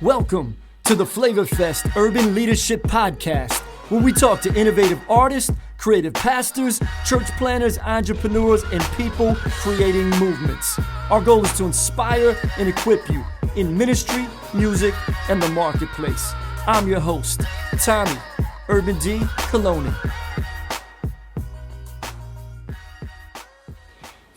Welcome to the Flavor Fest Urban Leadership Podcast, where we talk to innovative artists, creative pastors, church planners, entrepreneurs, and people creating movements. Our goal is to inspire and equip you in ministry, music, and the marketplace. I'm your host, Tommy Urban D. Coloni.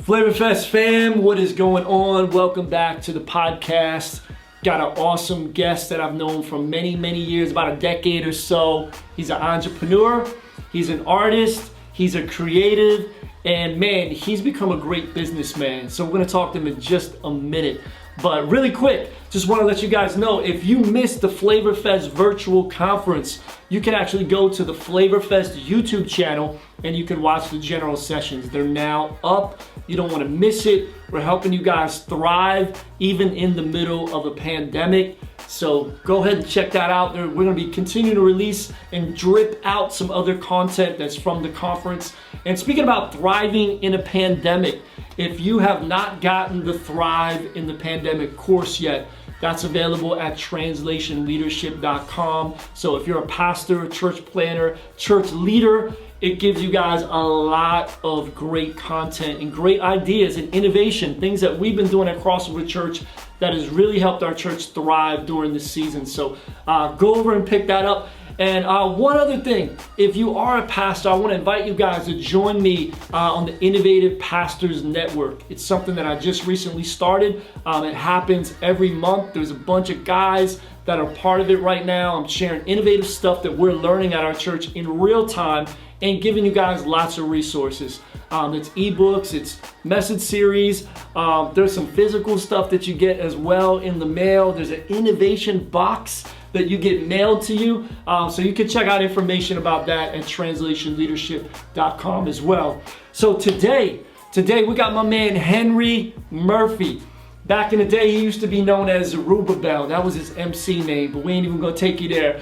Flavor Fest fam, what is going on? Welcome back to the podcast. Got an awesome guest that I've known for many, many years, about a decade or so. He's an entrepreneur, he's an artist, he's a creative, and man, he's become a great businessman. So we're gonna talk to him in just a minute. But really quick, just wanna let you guys know, if you missed the Flavor Fest virtual conference, you can actually go to the Flavor Fest YouTube channel and you can watch the general sessions. They're now up. You don't wanna miss it. We're helping you guys thrive even in the middle of a pandemic. So go ahead and check that out. We're gonna be continuing to release and drip out some other content that's from the conference. And speaking about thriving in a pandemic, if you have not gotten the Thrive in the Pandemic course yet, that's available at translationleadership.com. So if you're a pastor, church planner, church leader, it gives you guys a lot of great content and great ideas and innovation, things that we've been doing at Crossover Church that has really helped our church thrive during this season. So go over and pick that up. And one other thing, if you are a pastor, I want to invite you guys to join me on the Innovative Pastors Network. It's something that I just recently started. It happens every month. There's a bunch of guys that are part of it right now. I'm sharing innovative stuff that we're learning at our church in real time and giving you guys lots of resources. It's ebooks, it's message series. There's some physical stuff that you get as well in the mail. There's an innovation box that you get mailed to you. So you can check out information about that at translationleadership.com as well. So today we got my man Henry Murphy. Back in the day, he used to be known as Zerubbabel. That was his MC name, but we ain't even gonna take you there.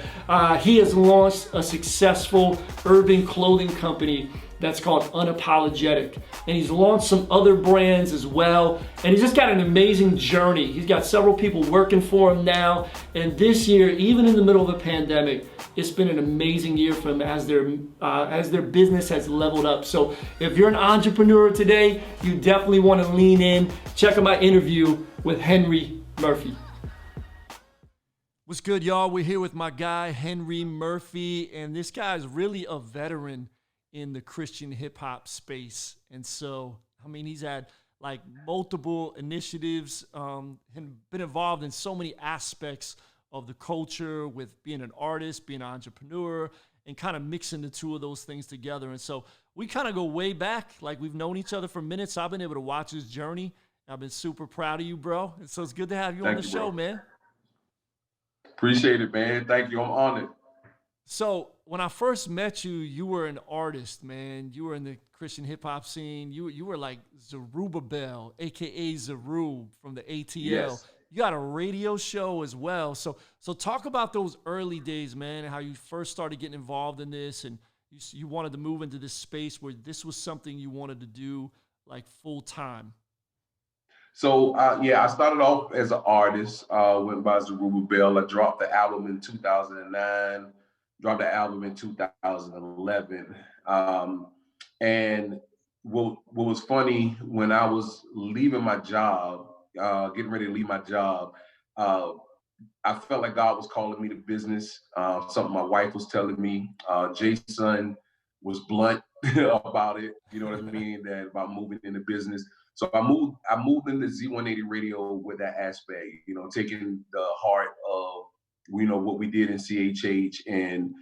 He has launched a successful urban clothing company that's called Unapologetic. And he's launched some other brands as well. And he's just got an amazing journey. He's got several people working for him now. And this year, even in the middle of a pandemic, it's been an amazing year for them as their business has leveled up. So if you're an entrepreneur today, you definitely want to lean in. Check out my interview with Henry Murphy. What's good, y'all? We're here with my guy, Henry Murphy. And this guy is really a veteran in the Christian hip hop space. And so, I mean, he's had like multiple initiatives and been involved in so many aspects of the culture with being an artist, being an entrepreneur, and kind of mixing the two of those things together. And so we kind of go way back, like we've known each other for minutes. I've been able to watch his journey. I've been super proud of you, bro. And so it's good to have you on the show, man. Appreciate it, man. Thank you. I'm honored. So when I first met you, you were an artist, man. You were in the Christian hip hop scene. You were like Zerubbabel, aka Zeru from the ATL. Yes. You got a radio show as well. So talk about those early days, man, and how you first started getting involved in this, and you wanted to move into this space where this was something you wanted to do like full time. So I started off as an artist. Went by Zerubbabel. I dropped the album in 2009. Dropped the album in 2011. And what was funny, when I was leaving my job, getting ready to leave my job, I felt like God was calling me to business. Something my wife was telling me. Jason was blunt about it. You know what I mean? That about moving into business. So I moved into Z180 Radio with that aspect. You know, taking the heart of what we did in CHH and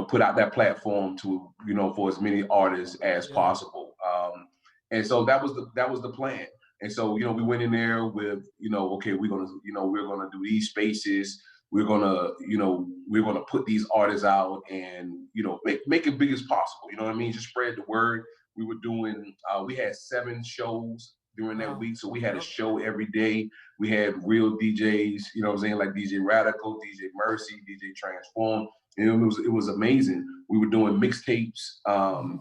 put out that platform to for as many artists as possible. And so that was the plan. And so we went in there with okay, we're gonna do these spaces. We're gonna put these artists out and make it big as possible. You know what I mean? Just spread the word. We were doing we had 7 shows during that week. So we had a show every day. We had real DJs, like DJ Radical, DJ Mercy, DJ Transform. And it was amazing. We were doing mixtapes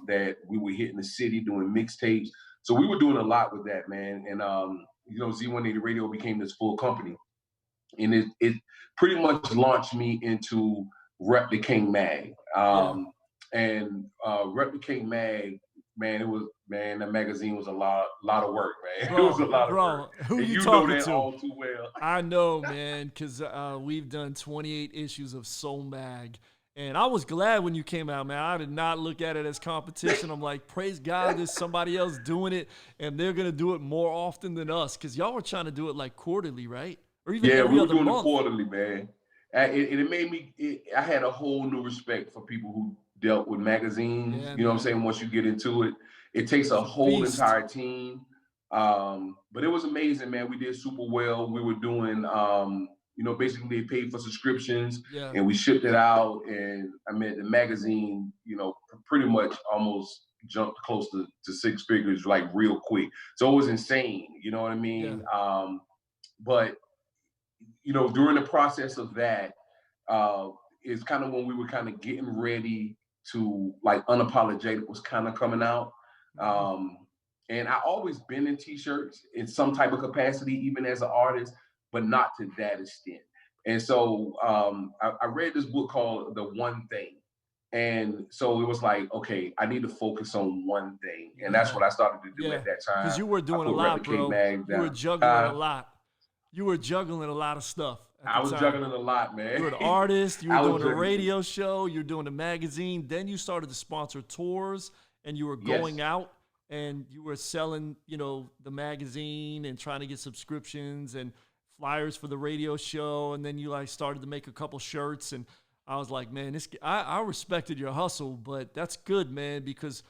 that we were hitting the city doing mixtapes. So we were doing a lot with that, man. And Z180 Radio became this full company. and it pretty much launched me into Rep the King Mag. Yeah. And Rep the King Mag, man, that magazine was a lot of work, man. It was a lot of work, Who and you you know talking that to? all too well. I know, man, because we've done 28 issues of Soul Mag. And I was glad when you came out, man. I did not look at it as competition. I'm like, praise God, there's somebody else doing it, and they're going to do it more often than us, because y'all were trying to do it like quarterly, right? Or even Yeah, every we were other doing it month. quarterly, man. And it made me. I had a whole new respect for people who dealt with magazines. Yeah, You know what I'm man. saying? Once you get into it, it takes a It's a whole beast. entire team. But it was amazing, man. We did super well. We were doing, basically they paid for subscriptions, Yeah. and we shipped it out. And I mean, the magazine, pretty much almost jumped close to six figures like real quick. So it was insane. You know what I Yeah. mean? But during the process of that, uh, is kind of when we were kind of getting ready to, like, Unapologetic was kind of coming out. Mhm. And I always been in t-shirts in some type of capacity, even as an artist, but not to that extent. And so I read this book called The One Thing. And so it was like, okay, I need to focus on one thing. And that's Yeah. what I started to do Yeah. at that Because time. you were I doing a put lot, Replicate bro. Mag You were down. juggling a lot. You were juggling a lot of stuff at the I was time. juggling a lot, You man. were the artist, you were I was doing a juggling. radio show, you were doing a magazine, then you started to sponsor tours, and you were Yes. going out and you were selling, the magazine and trying to get subscriptions and flyers for the radio show, and then you like started to make a couple shirts, and I was like, man, I respected your hustle, but that's good, man, because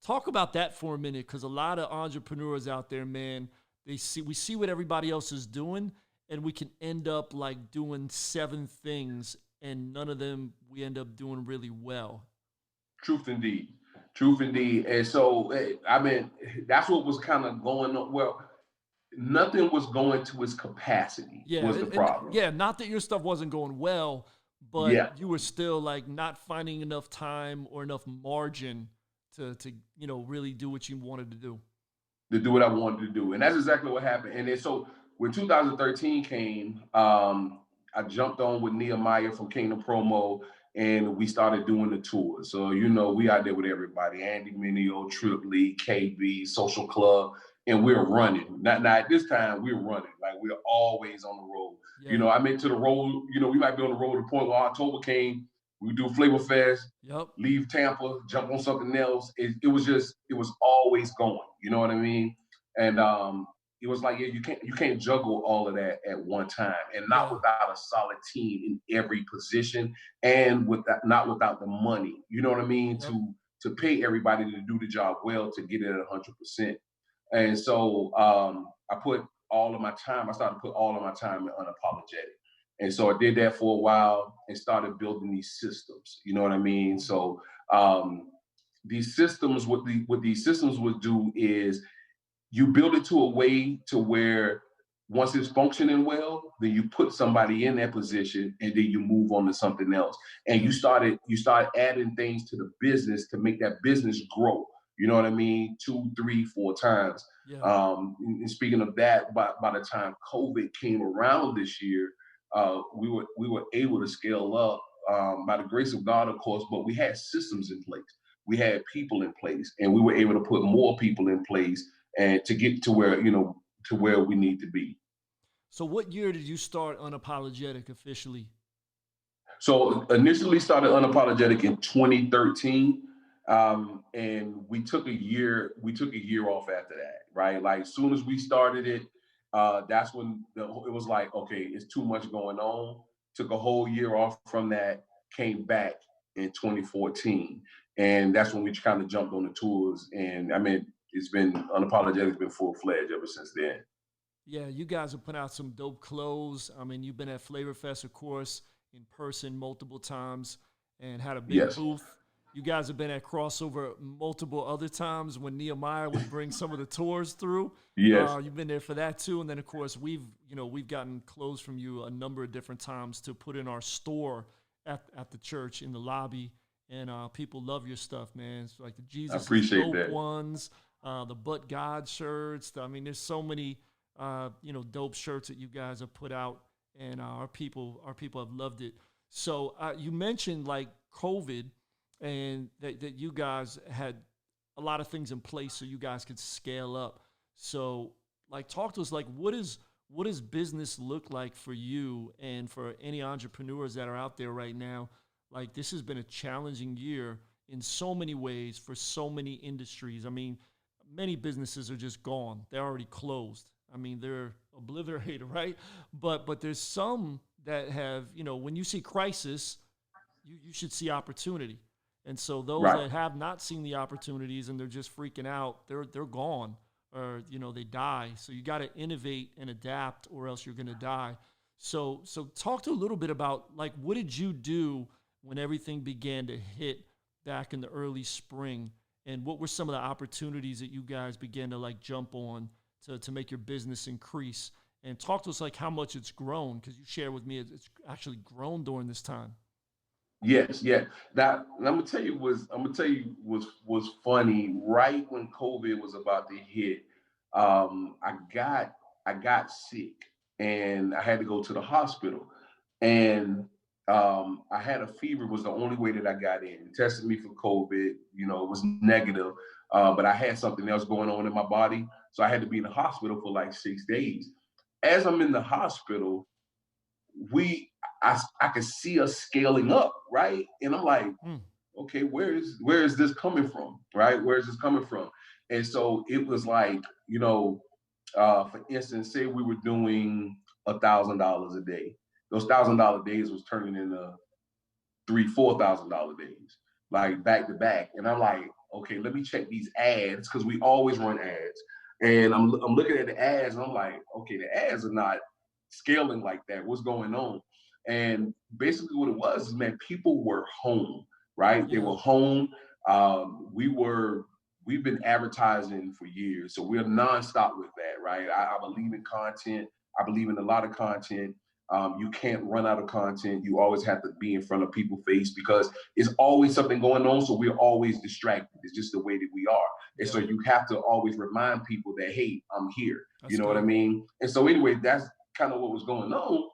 talk about that for a minute, because a lot of entrepreneurs out there, man, we see what everybody else is doing, and we can end up like doing 7 things, and none of them we end up doing really well. Truth indeed. Truth indeed. And so, I mean, that's what was kind of going on. Well, nothing was going to its capacity Yeah, was the problem. yeah, not that your stuff wasn't going well, but Yeah, you were still like not finding enough time or enough margin to really do what you wanted to do. to do what I wanted to do. And that's exactly what happened. And then so when 2013 came, I jumped on with Nehemiah from Kingdom Promo, and we started doing the tour. So, we out there with everybody, Andy Mineo, Trip Lee, KB, Social Club, and we're running. Now at this time, we're running. Like, we're always on the road. Yeah. I'm into the road, we might be on the road to the point where October came, we do Flavor Fest, Yep. leave Tampa, jump on something else. It was always going. You know what I mean? And it was like, yeah, you can't juggle all of that at one time, and not Yeah. without a solid team in every position, and not without the money. You know what I mean? Yep. To pay everybody to do the job well, to get it at 100%. And so I put all of my time. I started to put all of my time in Unapologetic. And so I did that for a while and started building these systems. You know what I mean? So these systems, what these systems would do is you build it to a way to where once it's functioning well, then you put somebody in that position and then you move on to something else. And Yeah. you start adding things to the business to make that business grow. You know what I mean? 2, 3, 4 times. Yeah. And speaking of that, by the time COVID came around this year, we were able to scale up by the grace of God, of course, but we had systems in place. We had people in place, and we were able to put more people in place and to get to where we need to be. So what year did you start Unapologetic officially? So initially started Unapologetic in 2013, and we took a year off after that, right? Like, as soon as we started it, that's when it was like, okay, it's too much going on. Took a whole year off from that, came back in 2014, and that's when we kind of jumped on the tours. And I mean, it's been Unapologetic's been full fledged ever since then. Yeah, you guys have put out some dope clothes. I mean, you've been at Flavor Fest, of course, in person multiple times and had a big Yes. booth. You guys have been at Crossover multiple other times when Nehemiah would bring some of the tours through. Yes. You've been there for that too. And then of course we've gotten clothes from you a number of different times to put in our store at the church in the lobby. And people love your stuff, man. It's like the Jesus is appreciate dope that. ones, the But God shirts. I mean, there's so many dope shirts that you guys have put out. and our people have loved it. So you mentioned like COVID, and that you guys had a lot of things in place so you guys could scale up. So like talk to us like what does business look like for you and for any entrepreneurs that are out there right now? Like this has been a challenging year in so many ways for so many industries. I mean, many businesses are just gone. They're already closed. I mean, they're obliterated, right? But there's some that have, when you see crisis, you should see opportunity. And so those Right. that have not seen the opportunities and they're just freaking out, they're gone, or they die. So you got to innovate and adapt, or else you're going to die. So talk to a little bit about like what did you do when everything began to hit back in the early spring, and what were some of the opportunities that you guys began to like jump on to make your business increase? And talk to us like how much it's grown, because you shared with me it's actually grown during this time. Yes, yeah. Now I'm gonna tell you was funny. Right when COVID was about to hit, um, I got I got sick and I had to go to the hospital. And I had a fever was the only way that I got in. They tested me for COVID, it was negative, but I had something else going on in my body, so I had to be in the hospital for like 6 days. As I'm in the hospital, we I could see us scaling up, right? And I'm like, Hmm. okay, where is this coming from, right? Where is this coming from? And so it was like, for instance, say we were doing $1,000 a day. Those $1,000 days was turning into $3,000, $4,000 days, like back to back. And I'm like, okay, let me check these ads because we always run ads. And I'm looking at the ads and I'm like, okay, the ads are not scaling like that. What's going on? And basically, what it was is, man, people were home, right? They Yeah. were home. We've been advertising for years, so we're nonstop with that, right? I believe in content. I believe in a lot of content. You can't run out of content. You always have to be in front of people's face because it's always something going on. So we're always distracted. It's just the way that we are. And so Yeah. you have to always remind people that, hey, I'm here. You That's know what I good. mean? And so anyway, that's kind of what was going on.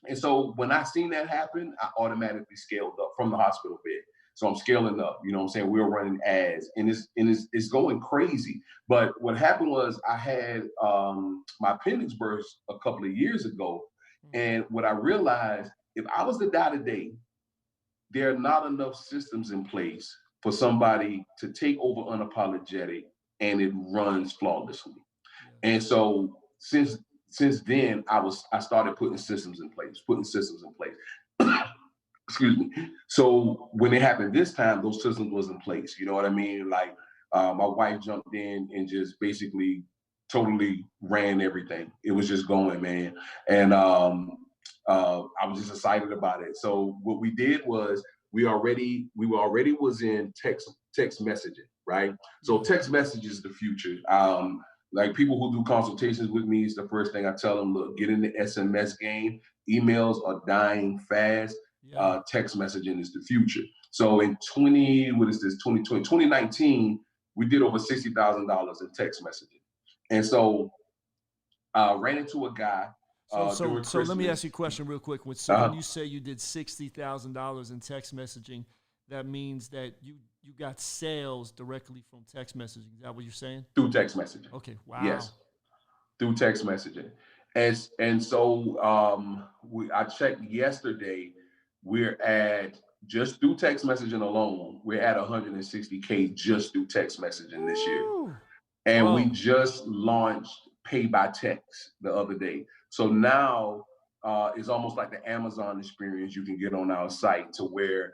And so when I seen that happen, I automatically scaled up from the hospital bed. So I'm scaling up, you know what I'm saying? We were running ads and it's going crazy. But what happened was I had my appendix burst a couple of years ago. Hmm. And what I realized, if I was to die today, there are not enough systems in place for somebody to take over unapologetic and it runs flawlessly. Yeah. And so since then, I started putting systems in place. Excuse me. So when it happened this time, those systems was in place. You know what I mean? Like my wife jumped in and just basically totally ran everything. It was just going, man. And I was just excited about it. So what we did was we were already was in text messaging, right? So Yeah. text message is the future. Like people who do consultations with me, is the first thing I tell them: look, get in the SMS game. Emails are dying fast. Yeah. Text messaging is the future. So in 2019, we did over $60,000 in text messaging. And so ran into a guy So so during so let me ask Christmas. you a question real quick. So when Uh, you say you did $60,000 in text messaging, that means that you got sales directly from text messaging. Is that what you're saying? through text messaging. Okay. Yes, Wow. through text messaging. And so I checked yesterday. We're at just through text messaging alone. We're at 160K just through text messaging this year. Woo. And we Bro. just launched pay by text the other day. So now it's almost like the Amazon experience you can get on our site to where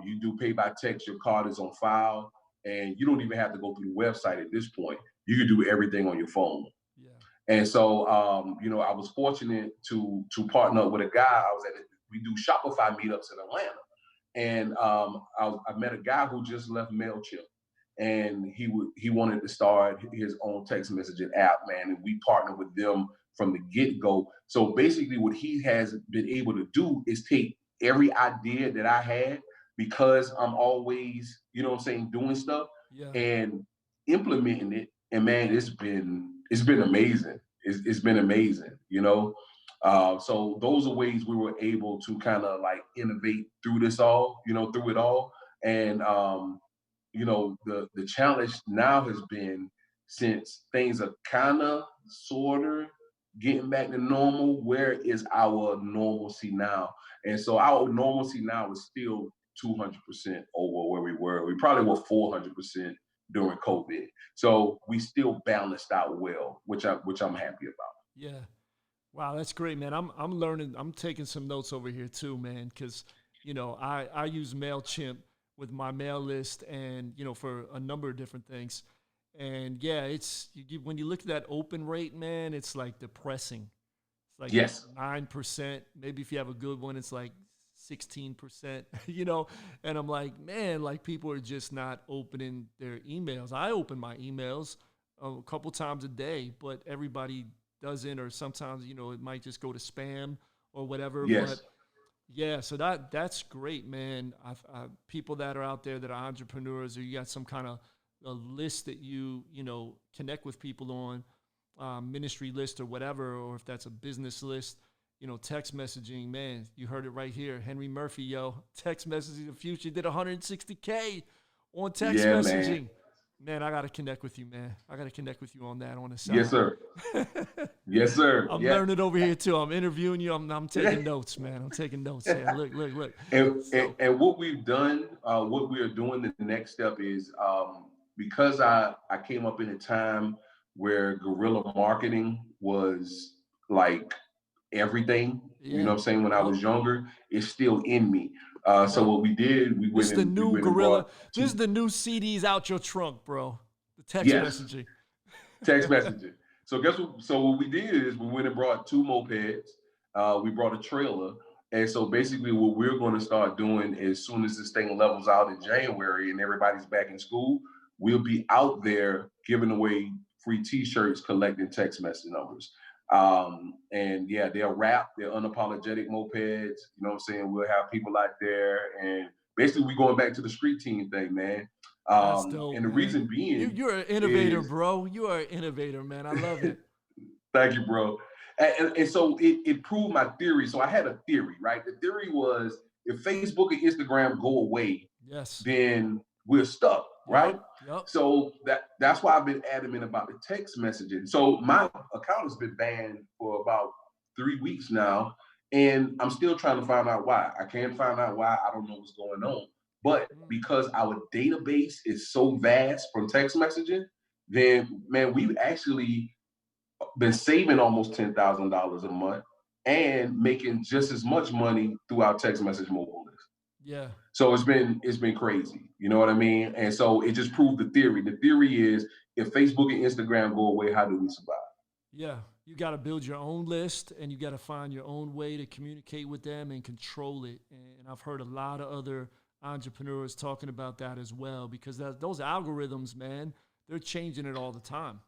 you do pay by text, your card is on file, and you don't even have to go through the website at this point. You can do everything on your phone. Yeah. And so, I was fortunate to partner up with a guy. We do Shopify meetups in Atlanta, and I met a guy who just left Mailchimp, and he wanted to start his own text messaging app, man. And we partnered with them from the get go. So basically, what he has been able to do is take every idea that I had because I'm always, what I'm saying, doing stuff Yeah. and implementing it. And man, it's been amazing. It's been amazing. So those are ways we were able to kind of like innovate through this all, through it all. And the challenge now has been, since things are kind of sort of getting back to normal, where is our normalcy now? And so our normalcy now is still 200% over where we were. We probably were 400% during COVID. So we still balanced out well, which I'm happy about. Yeah. Wow, that's great, man. I'm learning. I'm taking some notes over here too, man, because I use Mailchimp with my mail list, and for a number of different things. And yeah, when you look at that open rate, man, it's like depressing. It's like Yes. 9%. Maybe if you have a good one, it's like 16%. And I'm like, man, like people are just not opening their emails. I open my emails a couple times a day, but everybody doesn't, or sometimes it might just go to spam or whatever. Yes. But yeah, so that's great, man. People that are out there that are entrepreneurs, or you got some kind of a list that you connect with people on, ministry list or whatever, or if that's a business list, text messaging, man. You heard it right here, Henry Murphy, yo, text messaging. The future did 160K on text messaging. Man. Man, I gotta connect with you, man. I gotta connect with you on that on the side. Yes, sir. Yes, sir. I'm learning over here too. I'm interviewing you. I'm taking notes, man. I'm taking notes. Yeah, look. And what we've done, what we are doing, the next step is, because I came up in a time where guerrilla marketing was like everything. Yeah. You know what I'm saying? When I was younger, it's still in me. So what we did, we went This is the new and guerrilla. This is the new CDs out your trunk, bro. The text messaging. Text messaging. So guess what? So what we did is we went and brought 2 mopeds. We brought a trailer. And so basically what we're going to start doing, as soon as this thing levels out in January and everybody's back in school, we'll be out there giving away free T-shirts, collecting text message numbers. And yeah, they're rap, they're unapologetic mopeds. You know what I'm saying? We'll have people out there, and basically we're going back to the street team thing, man. That's dope, and the man. reason being, you're an innovator, bro. You are an innovator, man. I love it. Thank you, bro. And so it proved my theory. So I had a theory, right? The theory was, if Facebook and Instagram go away, then we're stuck, right? Yep. So that's why I've been adamant about the text messaging. So my account has been banned for about 3 weeks now, and I'm still trying to find out why. I can't find out why. I don't know what's going on. But because our database is so vast from text messaging, then man, we've actually been saving almost $10,000 a month and making just as much money through our text message mobile list. Yeah. So it's been crazy. You know what I mean? And so it just proved the theory. The theory is, if Facebook and Instagram go away, how do we survive? Yeah. You got to build your own list, and you got to find your own way to communicate with them and control it. And I've heard a lot of other entrepreneurs talking about that as well, because those algorithms, man, they're changing it all the time.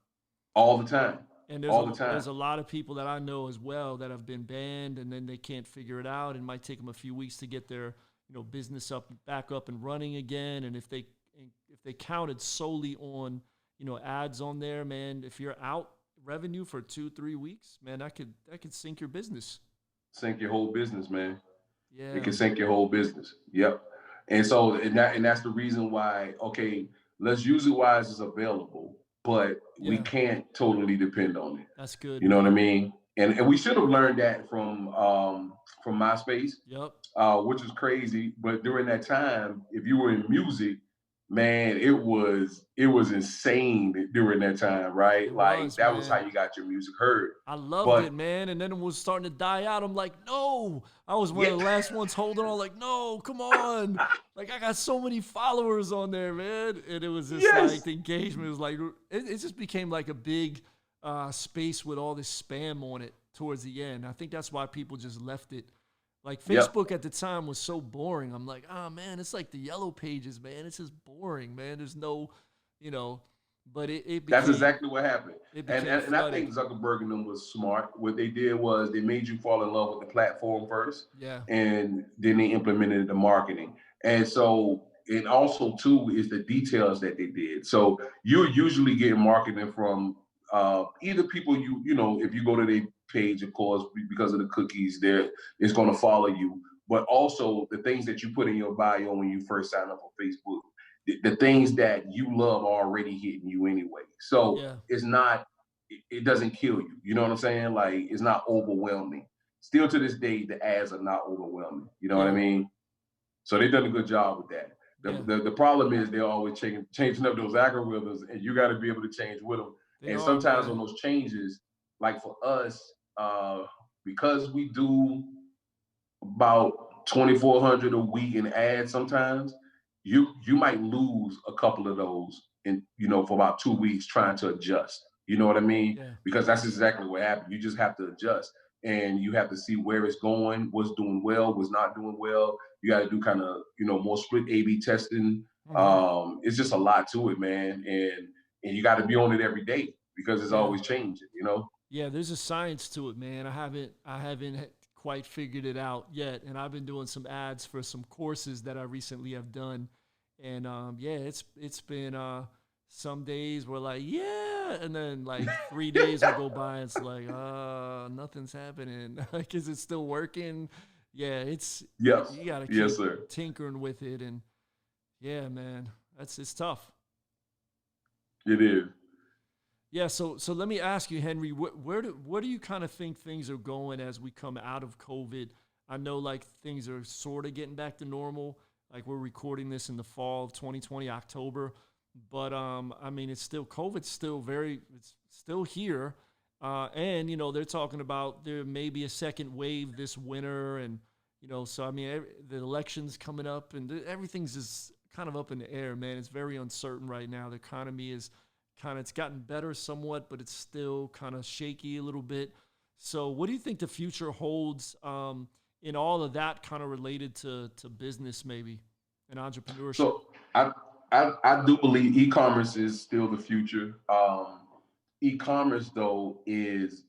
All the time. And there's a lot of people that I know as well that have been banned, and then they can't figure it out. It might take them a few weeks to get their business back up and running again. And if they counted solely on ads on there, man, if you're out revenue for 2-3 weeks, man, that could sink your business. Sink your whole business, man. Yeah, it can sink your whole business. Yep. And so that's the reason why. Okay, let's use it while it's available, but we can't totally depend on it. That's good. You know what I mean? And we should have learned that from MySpace. Yep. Which is crazy. But during that time, if you were in music, man, it was insane during that time, right? That was how you got your music heard. I loved it, man. And then it was starting to die out. I'm like, no. I was one of the last ones holding on, like, no, come on. Like, I got so many followers on there, man. And it was just like, the engagement was like, it just became like a big space with all this spam on it towards the end. I think that's why people just left it. Like, Facebook at the time was so boring. I'm like, man, it's like the yellow pages, man. It's just boring, man. There's no, but it became, that's exactly what happened. And I flooded. think Zuckerberg and them was smart. What they did was they made you fall in love with the platform first. Yeah. And then they implemented the marketing. And so it also, too, is the details that they did. So you're usually getting marketing from either people, if you go to page, of course, because of the cookies there, it's going to follow you. But also the things that you put in your bio when you first sign up on Facebook, the things that you love are already hitting you anyway. So Yeah. it's not, it doesn't kill you. You know what I'm saying? Like, it's not overwhelming. Still to this day, the ads are not overwhelming. You know what I Yeah. mean? So they've done a good job with that. Yeah. The problem is they're always changing up those algorithms, and you got to be able to change with them. They And are, sometimes on man. those changes, like for us, because we do about 2,400 a week in ads sometimes, you might lose a couple of those in, for about 2 weeks trying to adjust. You know what I mean? Yeah. Because that's exactly what happened. You just have to adjust, and you have to see where it's going, what's doing well, what's not doing well. You got to do kind of, more split A/B testing. Hmm. It's just a lot to it, man, and you got to be on it every day because it's Yeah. always changing. Yeah, there's a science to it, man. I haven't quite figured it out yet, and I've been doing some ads for some courses that I recently have done, and yeah, it's been some days we're like, yeah, and then like 3 days will go by, and it's like nothing's happening. Like, is it still working? Yeah, Yes, you gotta yes, keep sir. tinkering with it, and yeah, man, it's tough. It is. Yeah, so let me ask you, Henry, where do you kind of think things are going as we come out of COVID? I know like things are sort of getting back to normal. Like we're recording this in the fall of 2020, October, but I mean it's still COVID's still it's still here, and they're talking about there may be a second wave this winter, and so I mean the elections coming up, and everything's just kind of up in the air, man. It's very uncertain right now. The economy is it's gotten better somewhat, but it's still kind of shaky a little bit. So, what do you think the future holds in all of that, kind of related to business, maybe, and entrepreneurship? So I do believe e-commerce is still the future. E-commerce though is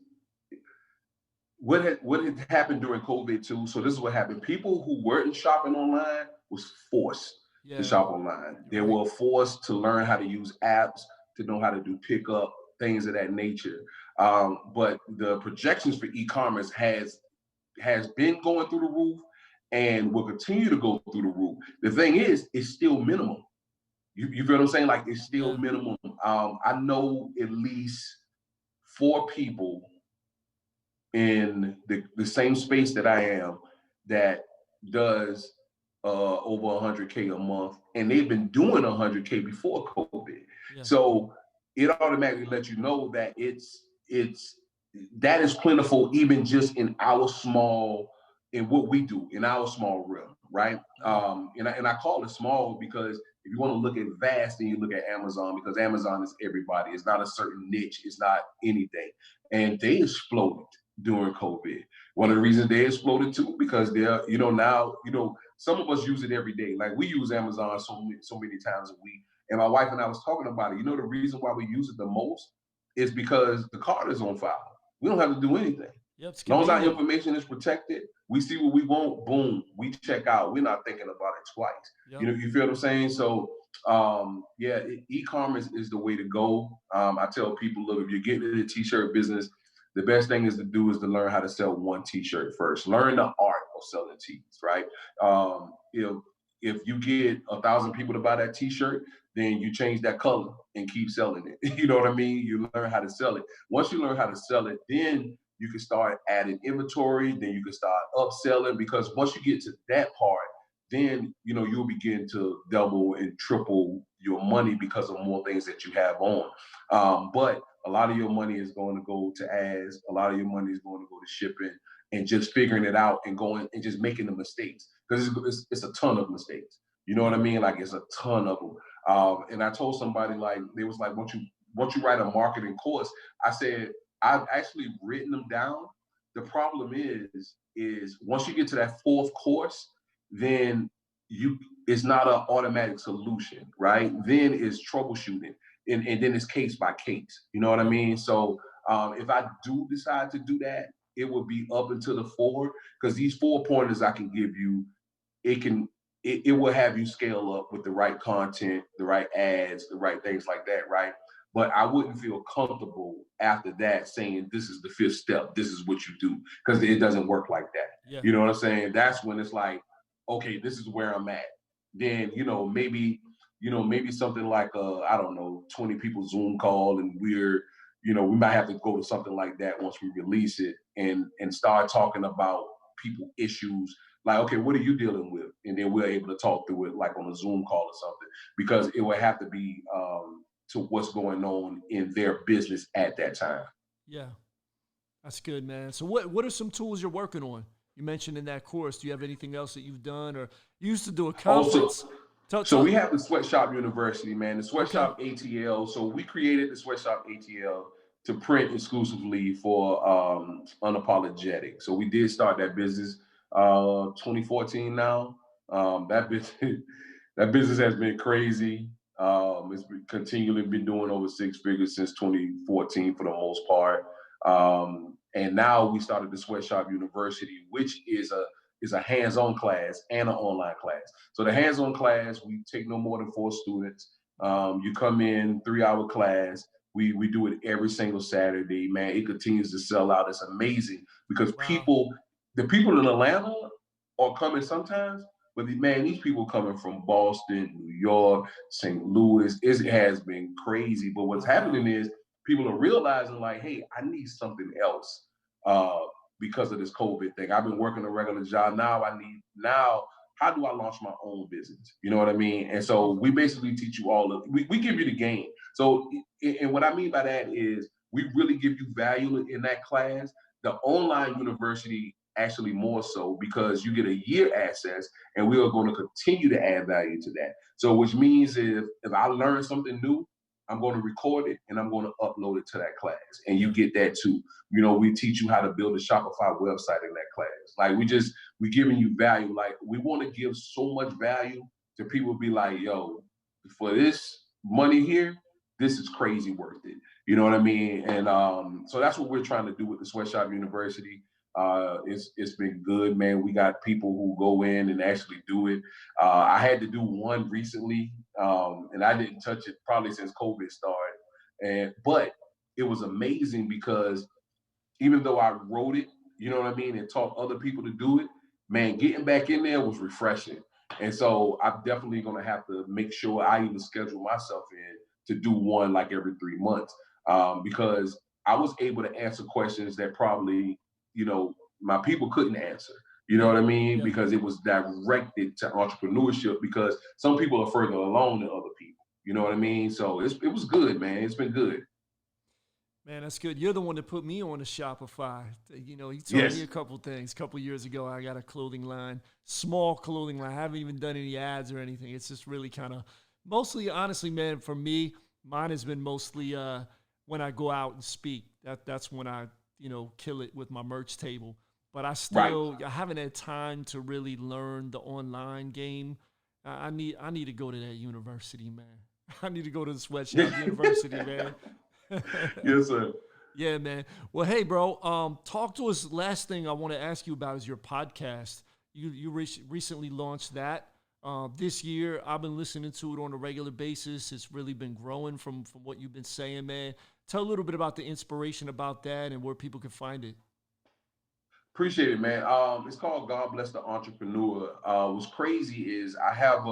what had happened during COVID too. So this is what happened. People who weren't shopping online was forced to Yeah, shop online. They right. were forced to learn how to use apps, to know how to do pickup, things of that nature. But the projections for e-commerce has been going through the roof and will continue to go through the roof. The thing is, it's still minimum. You feel what I'm saying? Like, it's still Yeah, minimum. I know at least 4 people in the same space that I am that does over 100K a month, and they've been doing 100K before COVID. yeah, So it automatically lets you know that it's that is plentiful, even just in what we do in our small realm, right? yeah, And I call it small because if you want to look at vast, then you look at Amazon, because Amazon is everybody. It's not a certain niche. It's not anything. And they exploded during COVID. One of yeah, the reasons they exploded too, because they're, now, some of us use it every day. Like, we use Amazon so many times a week. And my wife and I was talking about it. The reason why we use it the most is because the card is on file. We don't have to do anything. yep. It's As long as our convenient. information is protected, we see what we want, boom, we check out. We're not thinking about it twice. Yep. You feel what I'm saying? So, yeah, e-commerce is the way to go. I tell people, look, if you're getting into the t-shirt business, the best thing is to learn how to sell one t-shirt first. Learn the art of selling tees, right? If you get 1,000 people to buy that t-shirt, then you change that color and keep selling it. You know what I mean? You learn how to sell it. Once you learn how to sell it, then you can start adding inventory, then you can start upselling, because once you get to that part, then you'll begin to double and triple your money because of more things that you have on. But a lot of your money is going to go to ads. A lot of your money is going to go to shipping and just figuring it out and going and just making the mistakes, because it's a ton of mistakes. You know what I Yeah, mean? Like, it's a ton of them. And I told somebody, like, they was like, once you write a marketing course, I said, I've actually written them down. The problem is once you get to that fourth course, then it's not an automatic solution, right? Then it's troubleshooting, and then it's case by case. You know what I yep, mean? So if I do decide to do that, it will be up until the four, because these 4 pointers I can give you, it can it will have you scale up with the right content, the right ads, the right things like that, right? but I wouldn't feel comfortable after that saying this is the fifth step, this is what you do, because it doesn't work like that. Yeah. You know what I'm saying? That's when it's like, okay, this is where I'm at. Then, maybe something like I don't know, 20 people Zoom call, and we might have to go to something like that once we release it, and start talking about people issues, like, okay, what are you dealing with? And then we're able to talk through it like on a Zoom call or something, because it would have to be to what's going on in their business at that time. Yeah. That's good, man. So what are some tools you're working on? You mentioned in that course. Do you have anything else that you've done, or you used to do a Also, conference? so we have the Sweatshop University, man, the Okay. Sweatshop ATL. So we created the Sweatshop ATL to print exclusively for unapologetic. So we did start that business 2014 now. That business that business has been crazy. Continually been doing over six figures since 2014 for the most part. And now we started the Sweatshop University, which is a hands-on class and an online class. So the hands-on class, we take no more than 4 students. You come in, 3-hour class. We do it every single Saturday, man. It continues to sell out. It's amazing because Wow. the people in Atlanta are coming sometimes, but man, these people coming from Boston, New York, St. Louis, it has been crazy. But what's happening Wow. is people are realizing, like, hey, I need something else. Uh, because of this COVID thing. I've been working a regular job. Now, how do I launch my own business? You know what I mean? And so we basically teach you we give you the game. So, and what I mean by that is we really give you value in that class. The online university actually more so, because you get a year access, and we are going to continue to add value to that. So which means if I learn something new, I'm going to record it and I'm going to upload it to that class, and you Yeah. get that too. We teach you how to build a Shopify website in that class. Like we giving you value. Like we want to give so much value to people, be like, yo, for this money here, this is crazy worth it. You know what I mean? And so that's what we're trying to do with the Sweatshop University. It's been good, man. We got people who go in and actually do it. I had to do one recently, and I didn't touch it probably since COVID started. But it was amazing because even though I wrote it, you know what I mean, and taught other people to do it, man, getting back in there was refreshing. And so I'm definitely going to have to make sure I even schedule myself in to do one like every 3 months, because I was able to answer questions that probably, my people couldn't answer. You know Yeah. what I mean? Yeah. Because it was directed to entrepreneurship, because some people are further along than other people. You know what I mean? So it was good, man. It's been good. Man, that's good. You're the one that put me on to Shopify. You taught me Yes. a couple things. A couple years ago, I got a clothing line, small clothing line. I haven't even done any ads or anything. It's just really kind of mostly, honestly, man, for me, mine has been mostly when I go out and speak. That's when I, kill it with my merch table. But Right. I haven't had time to really learn the online game. I need to go to that university, man. I need to go to the Sweatshop University, man. Yes, sir. Yeah, man. Well, hey, bro. Talk to us. Last thing I want to ask you about is your podcast. You recently launched that this year. I've been listening to it on a regular basis. It's really been growing from what you've been saying, man. Tell a little bit about the inspiration about that and where people can find it. Appreciate it, man. It's called God Bless the Entrepreneur. What's crazy is I have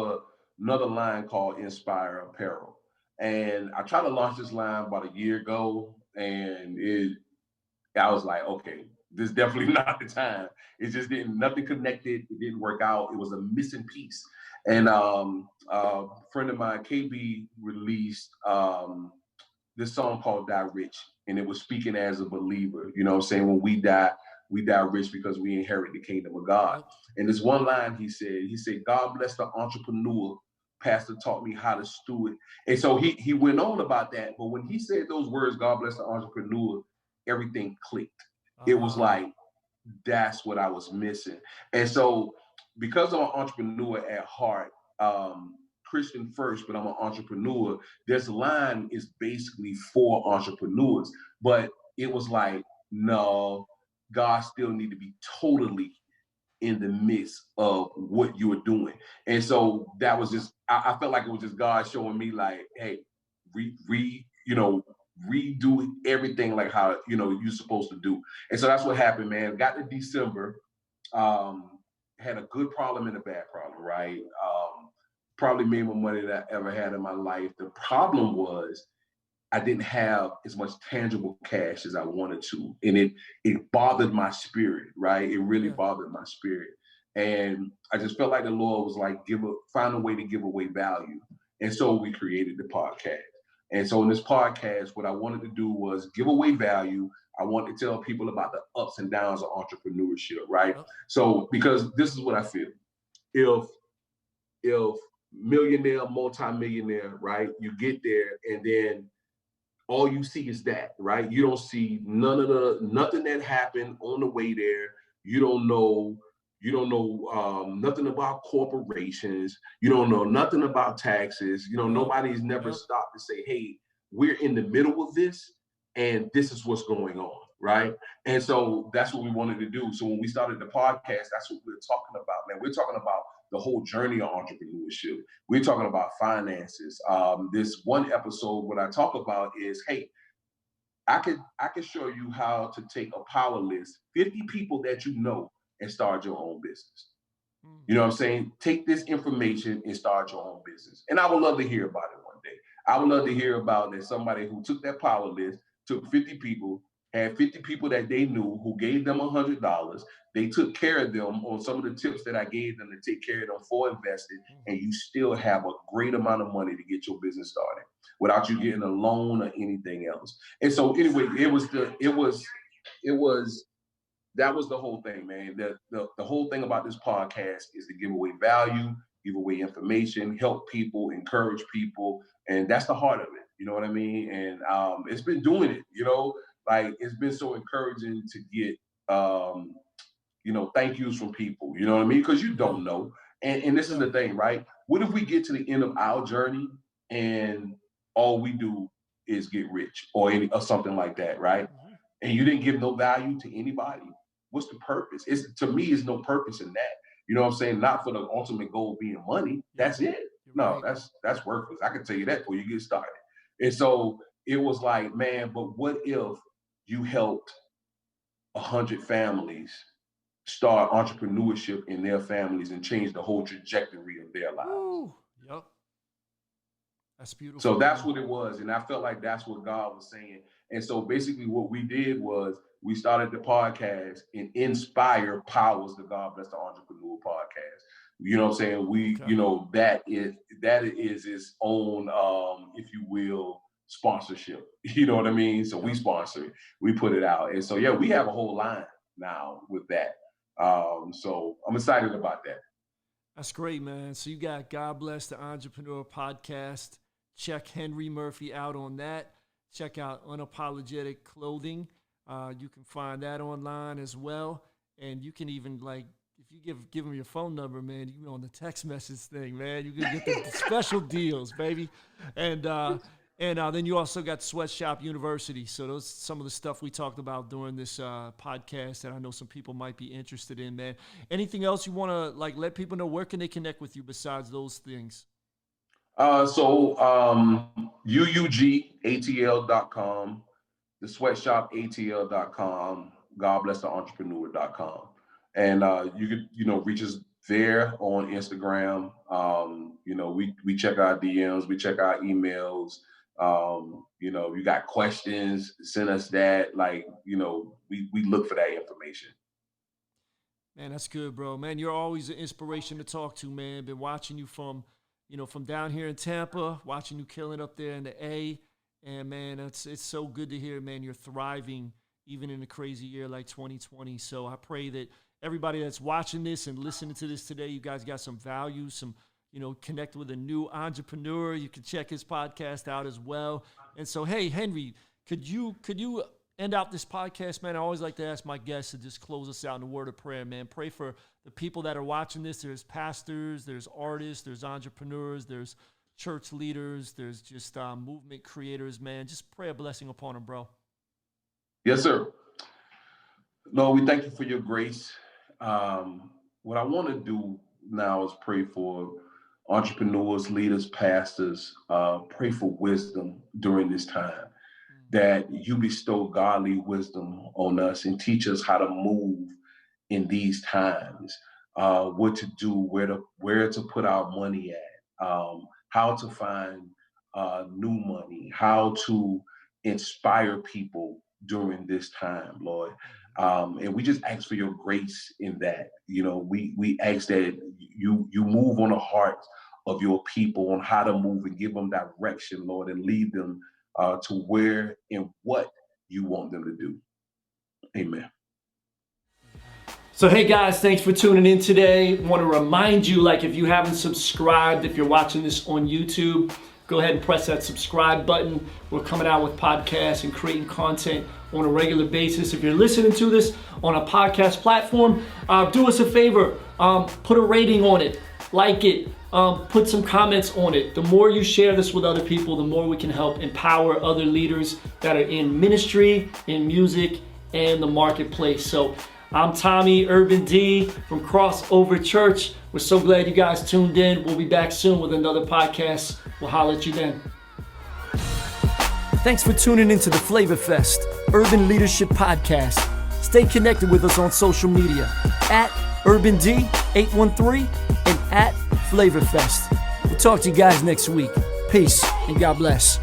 another line called Inspire Apparel, and I tried to launch this line about a year ago, and I was like, okay, this is definitely not the time. It just didn't, nothing connected. It didn't work out. It was a missing piece. And a friend of mine, KB, released this song called Die Rich. And it was speaking as a believer, you know what I'm saying? When we die rich because we inherit the kingdom of God. Yep. And this one line he said, God bless the entrepreneur. Pastor taught me how to steward. And so he went on about that. But when he said those words, God bless the entrepreneur, everything clicked. It was Ah, like, that's what I was missing. And so, because I'm an entrepreneur at heart, Christian first, but I'm an entrepreneur, this line is basically for entrepreneurs. But it was like, no, God still need to be totally in the midst of what you were doing. And so that was just, I felt like it was just God showing me like, hey, redo everything like how, you're supposed to do. And so that's what happened, man. Got to December, had a good problem and a bad problem, right? Probably made more money that I ever had in my life. The problem was I didn't have as much tangible cash as I wanted to. And it bothered my spirit, right? It really bothered my spirit. And I just felt like the Lord was like, find a way to give away value. And so we created the podcast. And so in this podcast, what I wanted to do was give away value. I wanted to tell people about the ups and downs of entrepreneurship, right? So because this is what I feel. If millionaire, multimillionaire, right? You get there and then all you see is that, right? You don't see nothing that happened on the way there. You don't know nothing about corporations. You don't know nothing about taxes. Nobody's never stopped to say, hey, we're in the middle of this and this is what's going on, right? And so that's what we wanted to do. So when we started the podcast, that's what we're talking about, man. We're talking about the whole journey of entrepreneurship. We're talking about finances. This one episode, what I talk about is, hey, I can show you how to take a power list, 50 people that you know, and start your own business. You know what I'm saying? Take this information and start your own business. And I would love to hear about it one day. I would love to hear about that somebody who took that power list, took 50 people, had 50 people that they knew who gave them $100. They took care of them on some of the tips that I gave them to take care of them for invested, and you still have a great amount of money to get your business started without you getting a loan or anything else. And so anyway, that was the whole thing, man. The whole thing about this podcast is to give away value, give away information, help people, encourage people. And that's the heart of it. You know what I mean? And it's been doing it, like it's been so encouraging to get, thank yous from people, you know what I mean? Because you don't know. And this is the thing, right? What if we get to the end of our journey and all we do is get rich or something like that, right? And you didn't give no value to anybody. What's the purpose? To me, is no purpose in that. You know what I'm saying? Not for the ultimate goal being money. That's it. No, that's worthless. I can tell you that before you get started. And so it was like, man, but what if you helped 100 families start entrepreneurship in their families and change the whole trajectory of their lives? Ooh, yep. That's beautiful. So that's what it was. And I felt like that's what God was saying. And so basically what we did was we started the podcast and Inspire Powers the God Bless the Entrepreneur podcast. You know what I'm saying? That is its own, if you will, sponsorship. You know what I mean? So we sponsor it. We put it out. And so, we have a whole line now with that. So I'm excited about that. That's great, man. So you got God Bless the Entrepreneur podcast. Check Henry Murphy out on that. Check out Unapologetic Clothing. You can find that online as well. And you can even, if you give them your phone number, man, you on the text message thing, man. You can get the special deals, baby. And then you also got Sweatshop University. So those some of the stuff we talked about during this podcast that I know some people might be interested in, man. Anything else you want to let people know? Where can they connect with you besides those things? UUGATL.com, the sweatshopatl.com, godblessthentrepreneur.com. And you could, reach us there on Instagram. We check our DMs, we check our emails. You got questions, send us that. We look for that information. Man, that's good, bro. Man, you're always an inspiration to talk to, man. Been watching you from down here in Tampa, watching you killing up there in the A. And man, it's so good to hear, man, you're thriving even in a crazy year like 2020. So I pray that everybody that's watching this and listening to this today, you guys got some value, connect with a new entrepreneur. You can check his podcast out as well. And so, hey, Henry, could you end out this podcast, man? I always like to ask my guests to just close us out in a word of prayer, man. Pray for the people that are watching this. There's pastors, there's artists, there's entrepreneurs, there's church leaders, there's just movement creators, man. Just pray a blessing upon them, bro. Yes, sir. Lord, we thank you for your grace. What I want to do now is pray for entrepreneurs, leaders, pastors, pray for wisdom during this time, that you bestow godly wisdom on us and teach us how to move in these times, what to do, where to put our money at, how to find new money, how to inspire people during this time, Lord. And we just ask for your grace in that. We ask that you move on the hearts of your people on how to move and give them direction, Lord, and lead them to where and what you want them to do. Amen. So hey guys, thanks for tuning in today. Want to remind you, like, if you haven't subscribed, if you're watching this on YouTube, go ahead and press that subscribe button. We're coming out with podcasts and creating content on a regular basis. If you're listening to this on a podcast platform, do us a favor, put a rating on it, like it, put some comments on it. The more you share this with other people, the more we can help empower other leaders that are in ministry, in music, and the marketplace. So I'm Tommy Urban D from Crossover Church. We're so glad you guys tuned in. We'll be back soon with another podcast. We'll holler at you then. Thanks for tuning into the Flavor Fest Urban Leadership Podcast. Stay connected with us on social media at UrbanD813 and at Flavor Fest. We'll talk to you guys next week. Peace and God bless.